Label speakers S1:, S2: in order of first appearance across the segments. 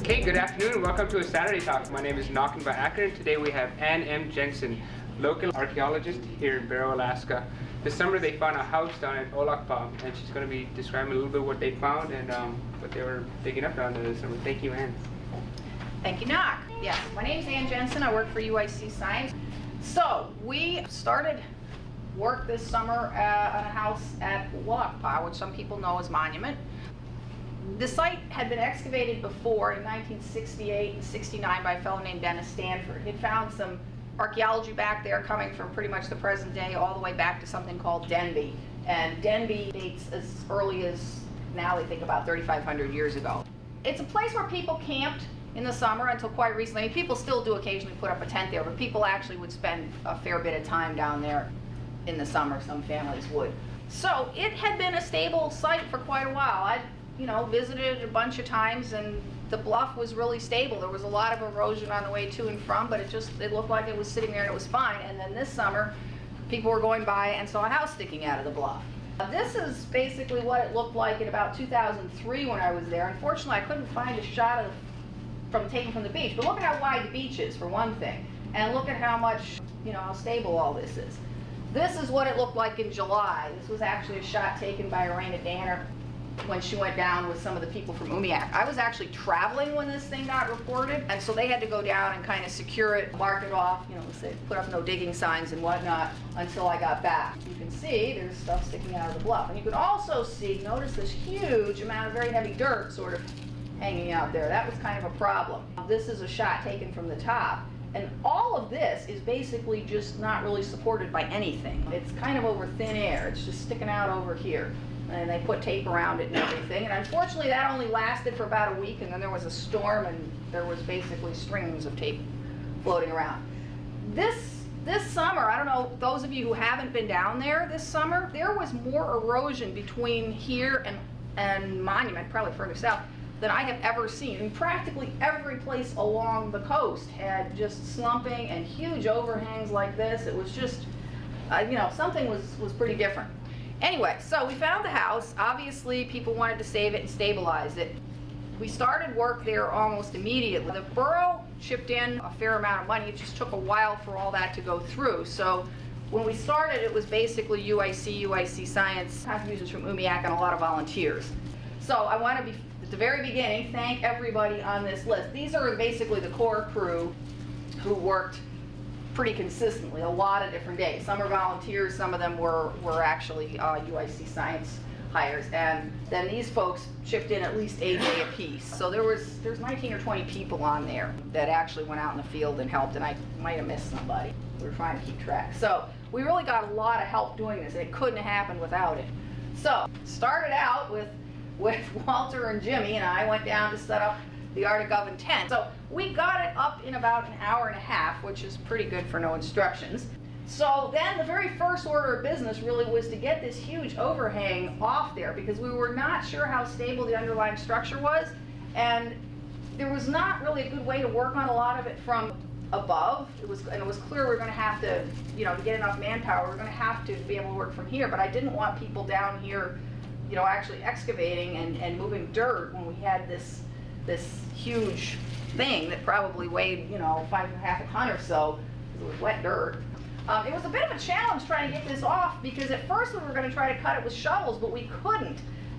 S1: Okay, good afternoon and welcome to a Saturday Talk. My name is Walakpa and today we have Ann M. Jensen, local archaeologist here in Barrow, Alaska. This summer they found a house down at Walakpa and she's going to be describing a little bit what they found and what they were digging up down there this summer. Thank you, Ann.
S2: Thank you, Knock. Yes, my name is Ann Jensen. I work for BASC Science. So we started work this summer on a house at Walakpa, which some people know as Monument. The site had been excavated before in 1968 and 69 by a fellow named Dennis Stanford. He'd found some archaeology back there coming from pretty much the present day all the way back to something called Denby. And Denby dates as early as, now they think about 3,500 years ago. It's a place where people camped in the summer until quite recently. I mean, people still do occasionally put up a tent there, but people actually would spend a fair bit of time down there in the summer. Some families would. So it had been a stable site for quite a while. I visited a bunch of times, and the bluff was really stable. There was a lot of erosion on the way to and from, but it looked like it was sitting there and it was fine. And then this summer, people were going by and saw a house sticking out of the bluff. This is basically what it looked like in about 2003 when I was there. Unfortunately, I couldn't find a shot taken from the beach, but look at how wide the beach is, for one thing, and look at how much, how stable all this is. This is what it looked like in July. This was actually a shot taken by Irena Danner when she went down with some of the people from Umiak. I was actually traveling when this thing got reported, and so they had to go down and kind of secure it, mark it off, put up no digging signs and whatnot until I got back. You can see there's stuff sticking out of the bluff. And you can also see, notice this huge amount of very heavy dirt sort of hanging out there. That was kind of a problem. This is a shot taken from the top, and all of this is basically just not really supported by anything. It's kind of over thin air. It's just sticking out over here. And they put tape around it and everything. And unfortunately, that only lasted for about a week, and then there was a storm, and there was basically strings of tape floating around. This summer, I don't know, those of you who haven't been down there this summer, there was more erosion between here and Monument, probably further south, than I have ever seen. I mean, practically every place along the coast had just slumping and huge overhangs like this. It was just, something was pretty different. Anyway, so we found the house. Obviously, people wanted to save it and stabilize it. We started work there almost immediately. The borough chipped in a fair amount of money. It just took a while for all that to go through. So when we started, it was basically BASC Science, contributions from Umiak, and a lot of volunteers. So I want to, at the very beginning, thank everybody on this list. These are basically the core crew who worked pretty consistently, a lot of different days. Some are volunteers, some of them were actually BASC Science hires, and then these folks chipped in at least a day apiece. So there's 19 or 20 people on there that actually went out in the field and helped, and I might have missed somebody. We were trying to keep track. So we really got a lot of help doing this, and it couldn't have happened without it. So started out with Walter and Jimmy, and I went down to set up the Arctic Oven tent. So we got it up in about an hour and a half, which is pretty good for no instructions. So then the very first order of business really was to get this huge overhang off there, because we were not sure how stable the underlying structure was, and there was not really a good way to work on a lot of it from above. It was clear we were going to have to, to get enough manpower, we were going to have to be able to work from here, but I didn't want people down here, actually excavating and moving dirt when we had this huge thing that probably weighed, 5.5 tons or so, because it was wet dirt. It was a bit of a challenge trying to get this off, because at first we were going to try to cut it with shovels, but we couldn't.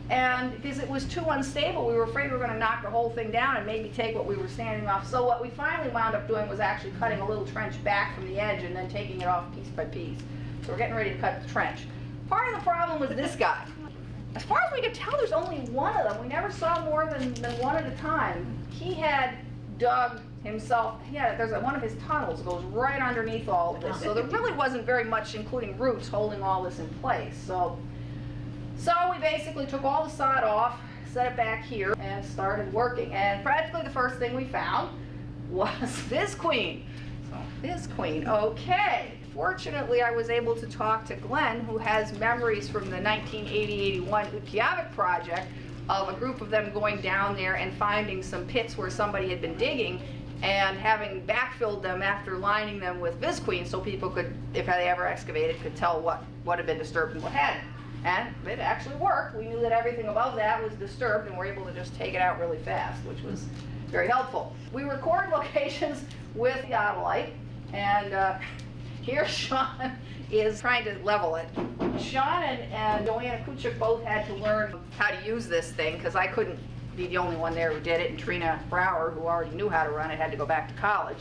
S2: And because it was too unstable, we were afraid we were going to knock the whole thing down and maybe take what we were standing off. So what we finally wound up doing was actually cutting a little trench back from the edge and then taking it off piece by piece. So we're getting ready to cut the trench. Part of the problem was this guy. As far as we could tell, there's only one of them. We never saw more than one at a time. He had dug himself, one of his tunnels goes right underneath all of this. So there really wasn't very much, including roots, holding all this in place. So we basically took all the sod off, set it back here, and started working. And practically the first thing we found was this queen. So this queen, okay. Fortunately, I was able to talk to Glenn, who has memories from the 1980-81 Utqiagvik project of a group of them going down there and finding some pits where somebody had been digging and having backfilled them after lining them with visqueen, so people could, if they ever excavated, could tell what had been disturbed and what hadn't. And it actually worked. We knew that everything above that was disturbed, and we're able to just take it out really fast, which was very helpful. We record locations with the Theodolite, and here Sean is trying to level it. Sean and Joanna Kuchik both had to learn how to use this thing because I couldn't be the only one there who did it, and Trina Brower, who already knew how to run it, had to go back to college.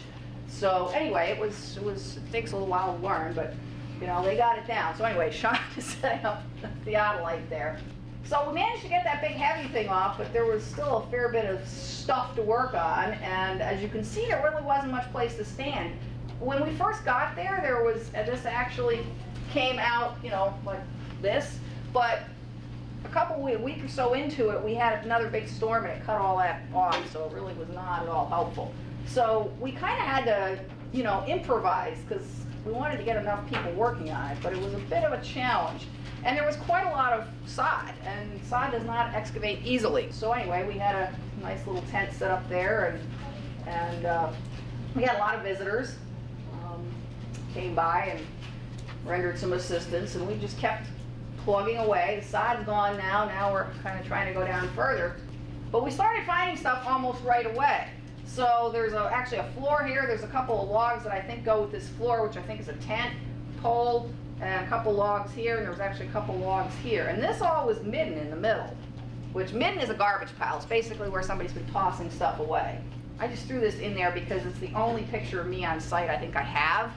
S2: So anyway, it takes a little while to learn, but you know, they got it down. So anyway, Sean is setting up the Theodolite there. So we managed to get that big heavy thing off, but there was still a fair bit of stuff to work on, and as you can see, there really wasn't much place to stand. When we first got there, this actually came out, you know, like this, but a week or so into it, we had another big storm and it cut all that off, so it really was not at all helpful. So we kind of had to, you know, improvise because we wanted to get enough people working on it, but it was a bit of a challenge. And there was quite a lot of sod, and sod does not excavate easily. So anyway, we had a nice little tent set up there, and we had a lot of visitors came by and rendered some assistance, and we just kept plugging away. The sod's gone now. Now we're kind of trying to go down further. But we started finding stuff almost right away. So there's actually a floor here. There's a couple of logs that I think go with this floor, which I think is a tent pole, and a couple logs here, and there was actually a couple logs here. And this all was midden in the middle, which midden is a garbage pile. It's basically where somebody's been tossing stuff away. I just threw this in there because it's the only picture of me on site I think I have.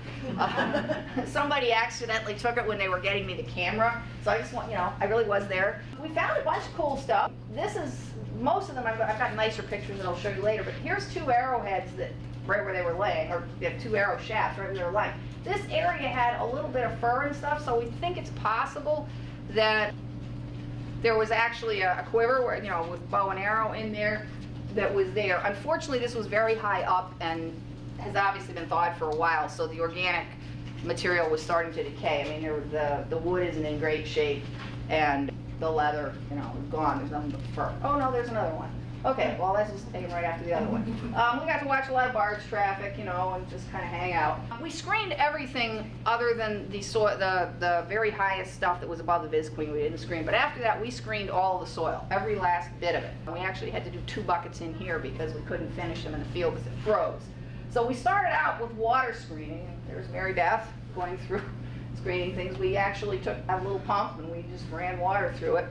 S2: Somebody accidentally took it when they were getting me the camera, so I just want, you know, I really was there. We found a bunch of cool stuff. This is, most of them, I've got nicer pictures that I'll show you later, but here's two arrowheads that, right where they were laying, or they have two arrow shafts right where they were laying. This area had a little bit of fur and stuff, so we think it's possible that there was actually a quiver where, you know, with bow and arrow in there that was there. Unfortunately, this was very high up and has obviously been thawed for a while, so the organic material was starting to decay. I mean, the wood isn't in great shape, and the leather, you know, is gone. There's nothing but fur. Oh no, there's another one. Okay, well that's just taken right after the other one. We got to watch a lot of barge traffic, you know, and just kind of hang out. We screened everything other than the very highest stuff that was above the Viz Queen. We didn't screen, but after that we screened all the soil, every last bit of it. And we actually had to do 2 buckets in here because we couldn't finish them in the field because it froze. So we started out with water screening. There's Mary Beth going through screening things. We actually took a little pump and we just ran water through it.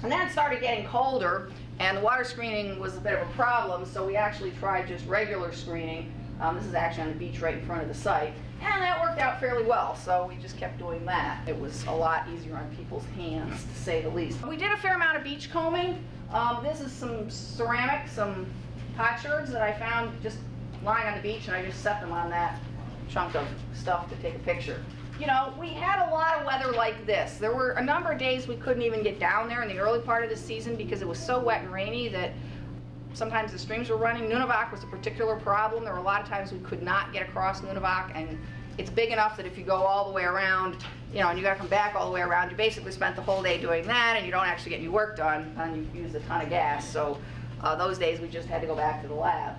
S2: And then it started getting colder, and the water screening was a bit of a problem, so we actually tried just regular screening. This is actually on the beach right in front of the site, and that worked out fairly well, so we just kept doing that. It was a lot easier on people's hands, to say the least. We did a fair amount of beach combing. This is some ceramic, some potsherds that I found just lying on the beach, and I just set them on that chunk of stuff to take a picture. You know, we had a lot of weather like this. There were a number of days we couldn't even get down there in the early part of the season because it was so wet and rainy that sometimes the streams were running. Nunavak was a particular problem. There were a lot of times we could not get across Nunavak, and it's big enough that if you go all the way around, you know, and you gotta come back all the way around, you basically spent the whole day doing that, and you don't actually get any work done, and you use a ton of gas. So those days we just had to go back to the lab.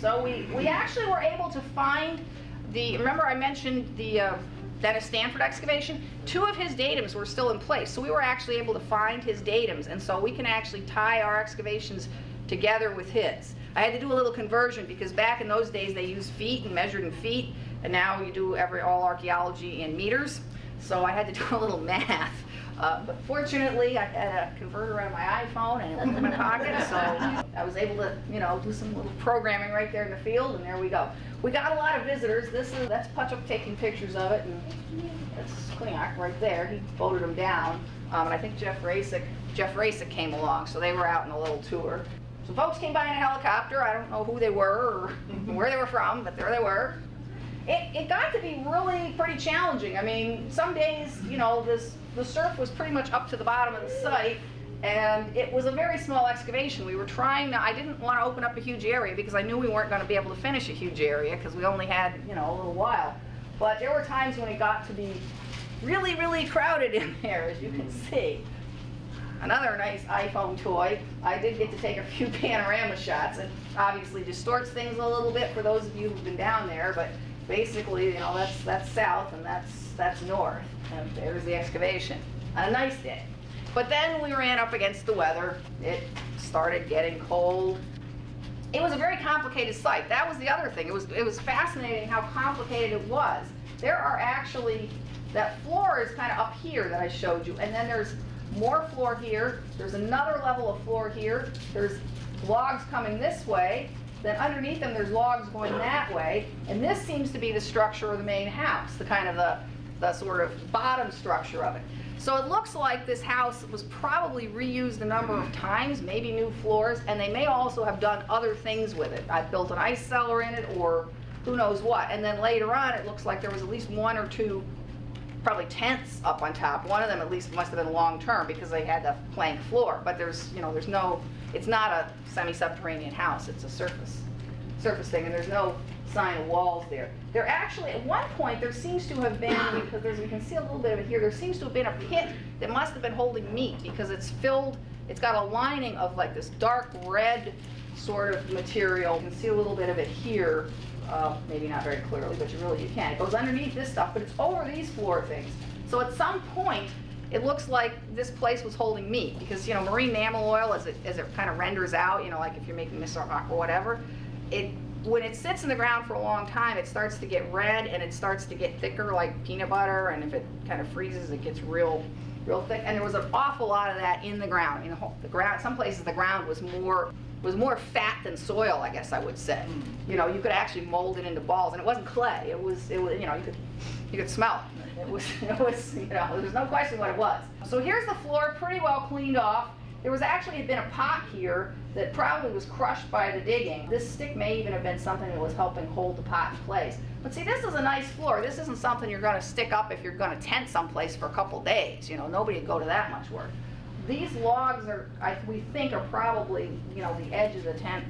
S2: So we actually were able to find remember I mentioned the Dennis Stanford excavation? 2 of his datums were still in place, so we were actually able to find his datums, and so we can actually tie our excavations together with his. I had to do a little conversion because back in those days they used feet and measured in feet, and now you do all archaeology in meters, so I had to do a little math. But fortunately, I had a converter on my iPhone and it was in my pocket, so I was able to, you know, do some little programming right there in the field, and there we go. We got a lot of visitors. That's Putchuk taking pictures of it, and that's Klingak right there. He boated them down, and I think Jeff Rasick came along, so they were out on a little tour. Some folks came by in a helicopter. I don't know who they were or where they were from, but there they were. It got to be really pretty challenging. I mean, some days, you know, the surf was pretty much up to the bottom of the site, and it was a very small excavation. We were trying to, I didn't want to open up a huge area because I knew we weren't going to be able to finish a huge area because we only had, you know, a little while. But there were times when it got to be really, really crowded in there, as you can see. Another nice iPhone toy. I did get to take a few panorama shots. It obviously distorts things a little bit for those of you who've been down there, but basically, you know, that's south and that's north. And there's the excavation on a nice day. But then we ran up against the weather. It started getting cold. It was a very complicated site. That was the other thing. It was fascinating how complicated it was. There are actually, that floor is kind of up here that I showed you, and then there's more floor here. There's another level of floor here. There's logs coming this way. Then underneath them there's logs going that way. And this seems to be the structure of the main house, the kind of the sort of bottom structure of it. So it looks like this house was probably reused a number of times, maybe new floors, and they may also have done other things with it. I built an ice cellar in it, or who knows what. And then later on, it looks like there was at least one or two, probably tents up on top. One of them at least must have been long-term because they had the plank floor. But there's no, it's not a semi-subterranean house. It's a surface thing, and there's no sign of walls there. There actually, at one point, there seems to have been, because we can see a little bit of it here, there seems to have been a pit that must have been holding meat, because it's filled, it's got a lining of like this dark red sort of material. You can see a little bit of it here, maybe not very clearly, but you can. It goes underneath this stuff, but it's over these floor things. So at some point, it looks like this place was holding meat, because marine mammal oil, as it kind of renders out, like if you're making miso or whatever, when it sits in the ground for a long time, it starts to get red and it starts to get thicker like peanut butter, and if it kind of freezes, it gets real thick. And there was an awful lot of that in the ground. The ground, some places the ground was more fat than soil, I guess I would say. You could actually mold it into balls, and it wasn't clay. It was you could smell it. It was there's no question what it was. So here's the floor, pretty well cleaned off. There had been a pot here that probably was crushed by the digging. This stick may even have been something that was helping hold the pot in place. But see, this is a nice floor. This isn't something you're going to stick up if you're going to tent someplace for a couple days. Nobody would go to that much work. These logs we think are probably, the edge of the tent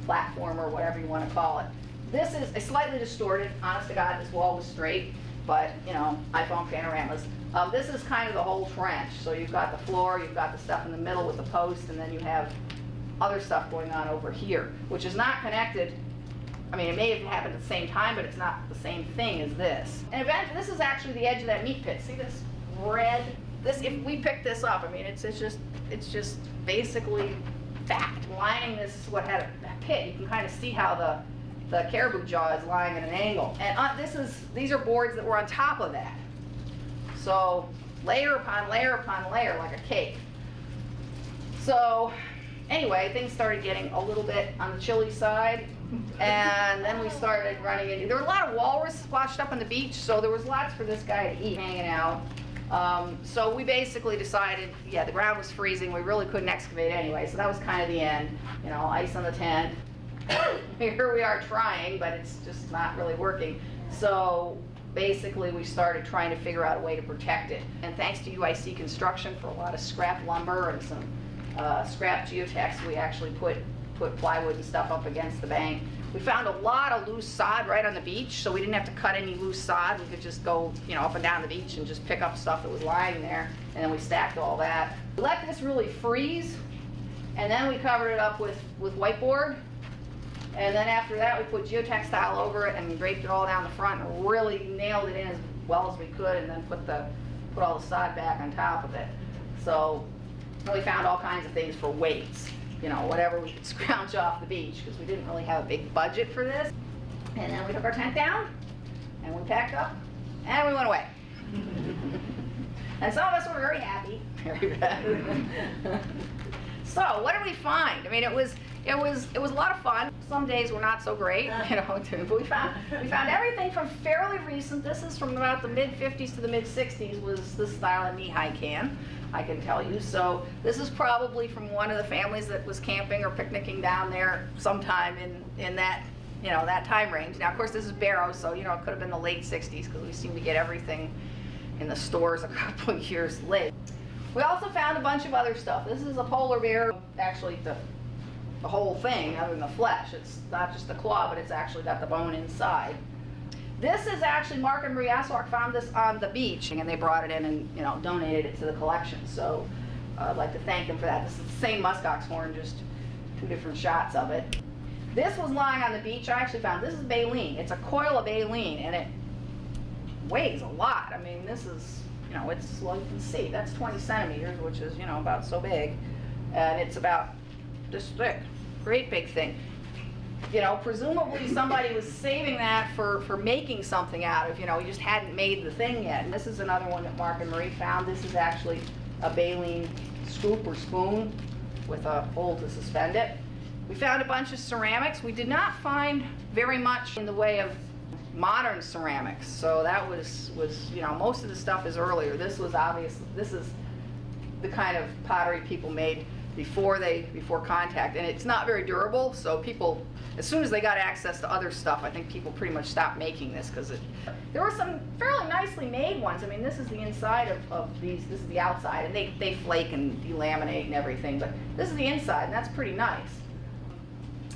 S2: platform, or whatever you want to call it. This is slightly distorted. Honest to God, this wall was straight, but, iPhone panoramas. This is kind of the whole trench. So you've got the floor, you've got the stuff in the middle with the post, and then you have other stuff going on over here, which is not connected. I mean, it may have happened at the same time, but it's not the same thing as this. And eventually, this is actually the edge of that meat pit. See this red? If we pick this up, I mean, it's just basically fat lining this, what had a pit. You can kind of see how the caribou jaw is lying at an angle. And these are boards that were on top of that. So layer upon layer upon layer, like a cake. So anyway, things started getting a little bit on the chilly side, and then we started running into, there were a lot of walrus washed up on the beach, so there was lots for this guy to eat hanging out. So we basically decided, the ground was freezing, we really couldn't excavate anyway, so that was kind of the end. Ice on the tent. Here we are trying, but it's just not really working. So basically we started trying to figure out a way to protect it. And thanks to UIC Construction for a lot of scrap lumber and some scrap geotex, we actually put plywood and stuff up against the bank. We found a lot of loose sod right on the beach, so we didn't have to cut any loose sod. We could just go, up and down the beach and just pick up stuff that was lying there, and then we stacked all that. We let this really freeze, and then we covered it up with whiteboard. And then after that, we put geotextile over it and draped it all down the front and really nailed it in as well as we could, and then put all the sod back on top of it. So we found all kinds of things for weights, whatever we could scrounge off the beach, because we didn't really have a big budget for this. And then we took our tent down, and we packed up, and we went away. And some of us were very happy. Very bad. So what did we find? I mean, it was a lot of fun. Some days were not so great, but we found everything from fairly recent. This is from about the mid-50s to the mid-60s was this style of knee-high can, I can tell you. So this is probably from one of the families that was camping or picnicking down there sometime in that, that time range. Now, of course, this is Barrow, so, it could have been the late 60s, because we seem to get everything in the stores a couple of years late. We also found a bunch of other stuff. This is a polar bear, actually the whole thing, other than the flesh. It's not just the claw, but it's actually got the bone inside. This is actually, Mark and Marie Aswark found this on the beach, and they brought it in and donated it to the collection. So I'd like to thank them for that. This is the same muskox horn, just two different shots of it. This was lying on the beach. I actually found, this is baleen. It's a coil of baleen, and it weighs a lot. I mean, this is, it's, well, you can see, that's 20 centimeters, which is, about so big. And it's about this thick. Great big thing. You know, presumably somebody was saving that for making something out of, you know, he just hadn't made the thing yet. And this is another one that Mark and Marie found. This is actually a baleen scoop or spoon with a hole to suspend it. We found a bunch of ceramics. We did not find very much in the way of modern ceramics. So that was you know, most of the stuff is earlier. This was obvious. This is the kind of pottery people made before contact, and it's not very durable. So people, as soon as they got access to other stuff, I think people pretty much stopped making this because there were some fairly nicely made ones. I mean, this is the inside of these. This is the outside, and they flake and delaminate and everything. But this is the inside, and that's pretty nice.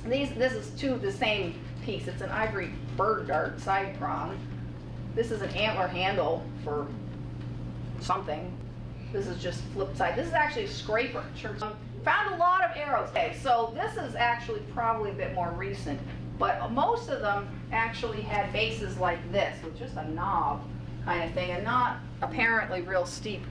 S2: This is the same piece. It's an ivory bird dart side prong. This is an antler handle for something. This is just flip side. This is actually a scraper. Found a lot of arrows. Okay, so this is actually probably a bit more recent, but most of them actually had bases like this, with just a knob kind of thing, and not apparently real steep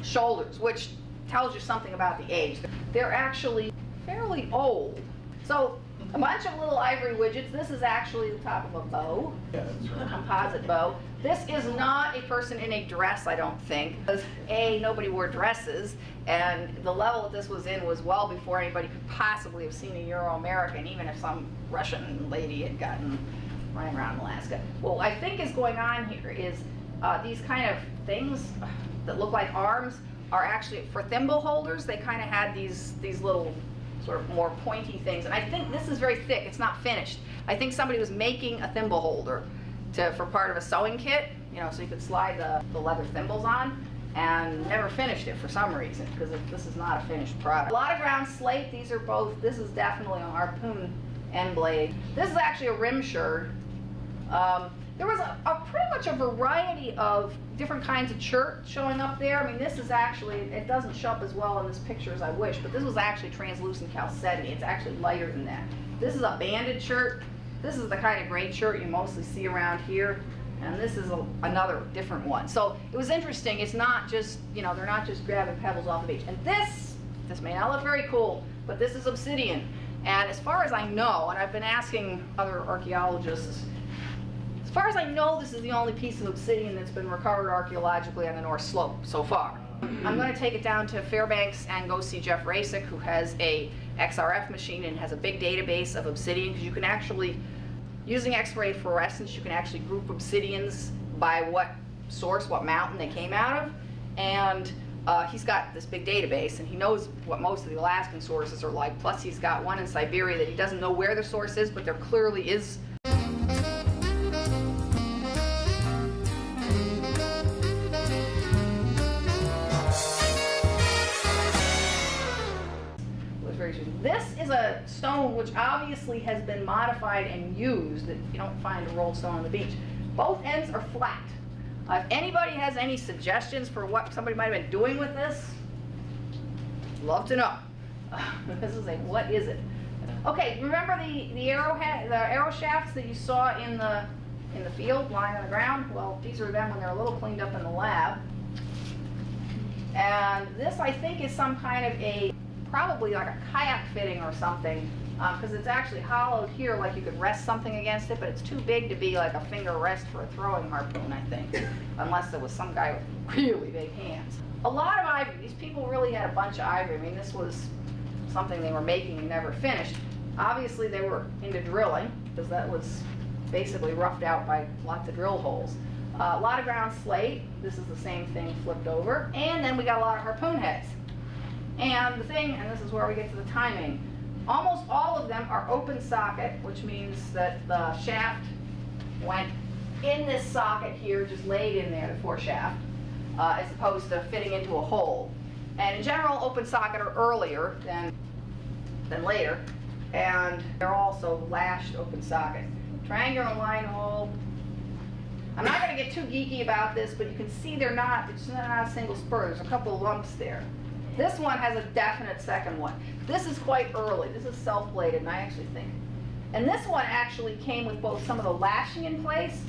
S2: shoulders, which tells you something about the age. They're actually fairly old. So a bunch of little ivory widgets. This is actually the top of a bow, a composite bow. This is not a person in a dress, I don't think, because A, nobody wore dresses, and the level that this was in was well before anybody could possibly have seen a Euro-American, even if some Russian lady had gotten running around Alaska. What I think is going on here is these kind of things that look like arms are actually for thimble holders. They kind of had these little sort of more pointy things, and I think this is very thick. It's not finished. I think somebody was making a thimble holder for part of a sewing kit, you know, so you could slide the leather thimbles on, and never finished it for some reason, because this is not a finished product. A lot of ground slate. These are both, this is definitely a harpoon end blade. This is actually a rim shird. There was pretty much a variety of different kinds of chert showing up there. I mean, this is actually, it doesn't show up as well in this picture as I wish, but this was actually translucent chalcedony. It's actually lighter than that. This is a banded shirt. This is the kind of great shirt you mostly see around here, and this is another different one. So it was interesting. It's not just, you know, they're not just grabbing pebbles off the beach. And this may not look very cool, but this is obsidian. And as far as I know, and I've been asking other archaeologists, as far as I know, this is the only piece of obsidian that's been recovered archaeologically on the North Slope so far. I'm going to take it down to Fairbanks and go see Jeff Rasick, who has a XRF machine and has a big database of obsidian, because you can actually, using X-ray fluorescence, you can actually group obsidians by what source, what mountain they came out of. And he's got this big database, and he knows what most of the Alaskan sources are like. Plus he's got one in Siberia that he doesn't know where the source is, but there clearly is. This is a stone which obviously has been modified and used, that you don't find a rolled stone on the beach. Both ends are flat. If anybody has any suggestions for what somebody might have been doing with this, love to know. This is what is it? Okay, remember the arrow shafts that you saw in the field lying on the ground? Well, these are them when they're a little cleaned up in the lab. And this, I think, is some kind of probably like a kayak fitting or something, because it's actually hollowed here like you could rest something against it, but it's too big to be like a finger rest for a throwing harpoon, I think, unless it was some guy with really big hands. A lot of ivory. These people really had a bunch of ivory. I mean, this was something they were making and never finished. Obviously, they were into drilling, because that was basically roughed out by lots of drill holes. A lot of ground slate. This is the same thing flipped over. And then we got a lot of harpoon heads. And the thing, and this is where we get to the timing, almost all of them are open socket, which means that the shaft went in this socket here, just laid in there, the foreshaft, as opposed to fitting into a hole. And in general, open socket are earlier than later, and they're also lashed open socket. Triangular line hole. I'm not going to get too geeky about this, but you can see it's not a single spur. There's a couple of lumps there. This one has a definite second one. This is quite early. This is self-bladed, and I actually think. And this one actually came with both some of the lashing in place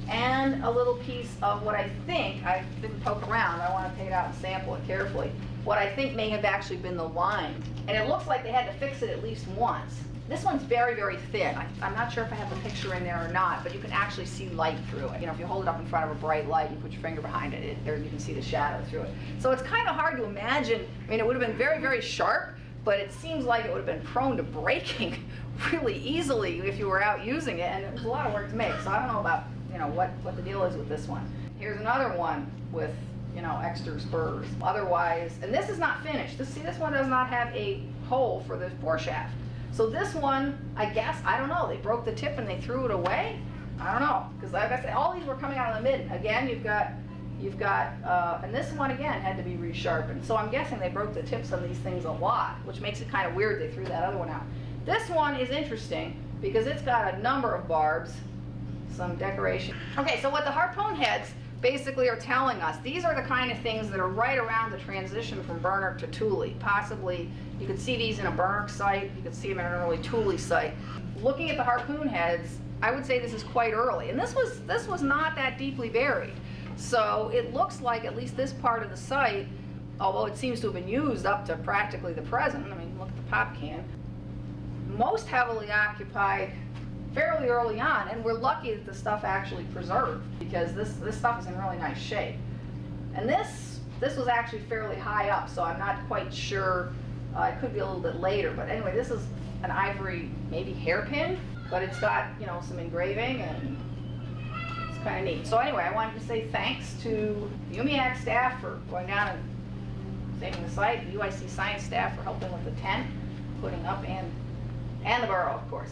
S2: and a little piece of what I think, I didn't poke around, I want to take it out and sample it carefully, what I think may have actually been the line. And it looks like they had to fix it at least once. This one's very, very thin. I'm not sure if I have the picture in there or not, but you can actually see light through it. You know, if you hold it up in front of a bright light, you put your finger behind it, there you can see the shadow through it. So it's kind of hard to imagine. I mean, it would have been very, very sharp, but it seems like it would have been prone to breaking really easily if you were out using it, and it was a lot of work to make. So I don't know about, you know, what the deal is with this one. Here's another one with, you know, extra spurs. Otherwise, and this is not finished. See, this one does not have a hole for the foreshaft. So this one, I guess, I don't know, they broke the tip and they threw it away? I don't know, because like I said, all these were coming out of the midden. Again, you've got, and this one again had to be resharpened. So I'm guessing they broke the tips on these things a lot, which makes it kind of weird they threw that other one out. This one is interesting because it's got a number of barbs, some decoration. Okay, so what the harpoon heads basically are telling us, these are the kind of things that are right around the transition from Bernark to Thule. Possibly, you could see these in a Bernark site, you could see them in an early Thule site. Looking at the harpoon heads, I would say this is quite early. And this was not that deeply buried. So it looks like at least this part of the site, although it seems to have been used up to practically the present, I mean, look at the pop can, most heavily occupied fairly early on, and we're lucky that the stuff actually preserved, because this stuff is in really nice shape. And this was actually fairly high up, so I'm not quite sure, it could be a little bit later, but anyway, this is an ivory, maybe hairpin, but it's got, you know, some engraving, and it's kind of neat. So anyway, I wanted to say thanks to the UMIAC staff for going down and saving the site, the UIC science staff for helping with the tent, putting up, and the borough, of course.